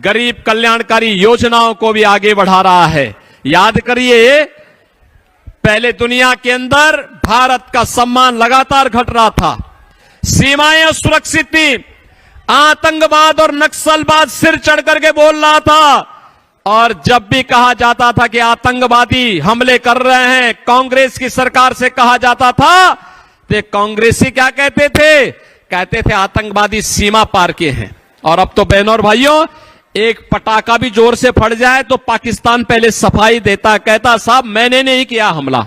गरीब कल्याणकारी योजनाओं को भी आगे बढ़ा रहा है। याद करिए, पहले दुनिया के अंदर भारत का सम्मान लगातार घट रहा था, सीमाएं सुरक्षित थी, आतंकवाद और नक्सलवाद सिर चढ़ करके बोल रहा था, और जब भी कहा जाता था कि आतंकवादी हमले कर रहे हैं, कांग्रेस की सरकार से कहा जाता था, तो कांग्रेसी क्या कहते थे? कहते थे आतंकवादी सीमा पार के हैं। और अब तो बहनों और भाइयों, एक पटाखा भी जोर से फट जाए तो पाकिस्तान पहले सफाई देता, कहता साहब मैंने नहीं किया हमला।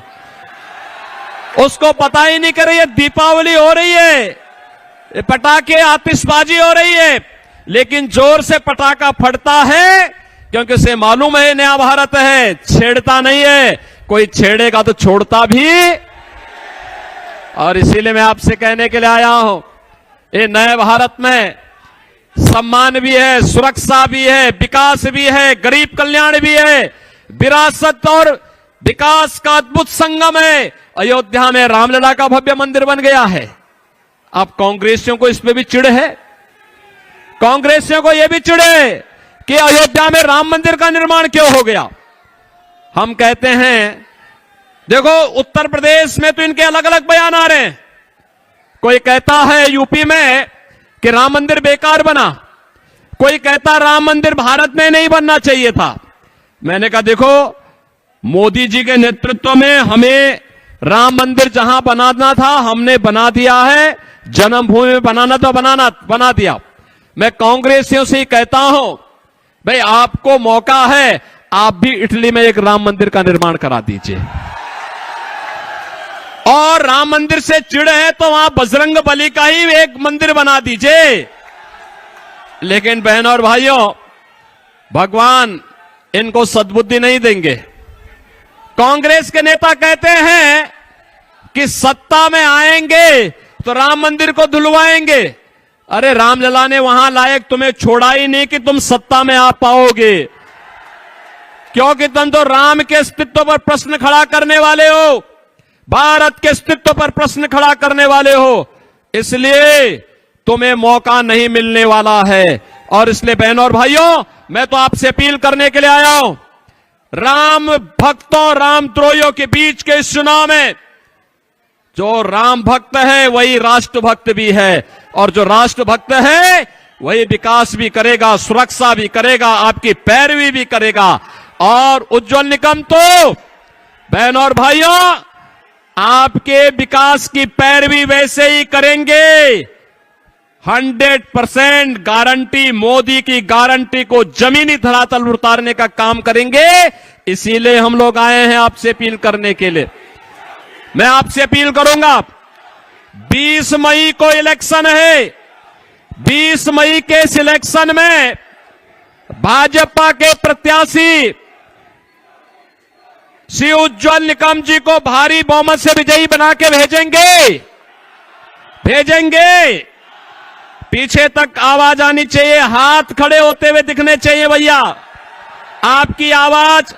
उसको पता ही नहीं कर रही है दीपावली हो रही है, पटाखे आतिशबाजी हो रही है, लेकिन जोर से पटाखा फटता है क्योंकि उसे मालूम है नया भारत है, छेड़ता नहीं है, कोई छेड़ेगा तो छोड़ता भी। और इसीलिए मैं आपसे कहने के लिए आया हूं, ये नए भारत में सम्मान भी है, सुरक्षा भी है, विकास भी है, गरीब कल्याण भी है, विरासत और विकास का अद्भुत संगम है। अयोध्या में रामलला का भव्य मंदिर बन गया है। अब कांग्रेसियों को इस पे भी चिढ़ है, कांग्रेसियों को यह भी चिढ़ है कि अयोध्या में राम मंदिर का निर्माण क्यों हो गया। हम कहते हैं, देखो उत्तर प्रदेश में तो इनके अलग अलग बयान आ रहे हैं। कोई कहता है यूपी में कि राम मंदिर बेकार बना, कोई कहता राम मंदिर भारत में नहीं बनना चाहिए था। मैंने कहा देखो, मोदी जी के नेतृत्व में हमें राम मंदिर जहां बनाना था हमने बना दिया है, जन्मभूमि में बनाना तो बना दिया। मैं कांग्रेसियों से ही कहता हूं, भाई आपको मौका है, आप भी इटली में एक राम मंदिर का निर्माण करा दीजिए। और राम मंदिर से चिढ़ है तो वहां बजरंग बली का ही एक मंदिर बना दीजिए। लेकिन बहनों और भाइयों, भगवान इनको सद्बुद्धि नहीं देंगे। कांग्रेस के नेता कहते हैं कि सत्ता में आएंगे तो राम मंदिर को धुलवाएंगे। अरे रामलला ने वहां लायक तुम्हें छोड़ा ही नहीं कि तुम सत्ता में आ पाओगे, क्योंकि तुम तो राम के अस्तित्व पर प्रश्न खड़ा करने वाले हो, भारत के अस्तित्व पर प्रश्न खड़ा करने वाले हो, इसलिए तुम्हें मौका नहीं मिलने वाला है। और इसलिए बहनों और भाइयों, मैं तो आपसे अपील करने के लिए आया हूं, राम भक्तों राम द्रोहियों के बीच के इस चुनाव में जो राम भक्त है वही राष्ट्र भक्त भी है, और जो राष्ट्र भक्त है वही विकास भी करेगा, सुरक्षा भी करेगा, आपकी पैरवी भी करेगा। और उज्जवल निकम तो बहनों और भाइयों, आपके विकास की पैरवी वैसे ही करेंगे। 100% गारंटी, मोदी की गारंटी को जमीनी धरातल पर उतारने का काम करेंगे। इसीलिए हम लोग आए हैं आपसे अपील करने के लिए। मैं आपसे अपील करूंगा, 20 मई को इलेक्शन है, 20 मई के इस इलेक्शन में भाजपा के प्रत्याशी श्री उज्जवल निकम जी को भारी बहुमत से विजयी बना के भेजेंगे। पीछे तक आवाज आनी चाहिए, हाथ खड़े होते हुए दिखने चाहिए भैया। आपकी आवाज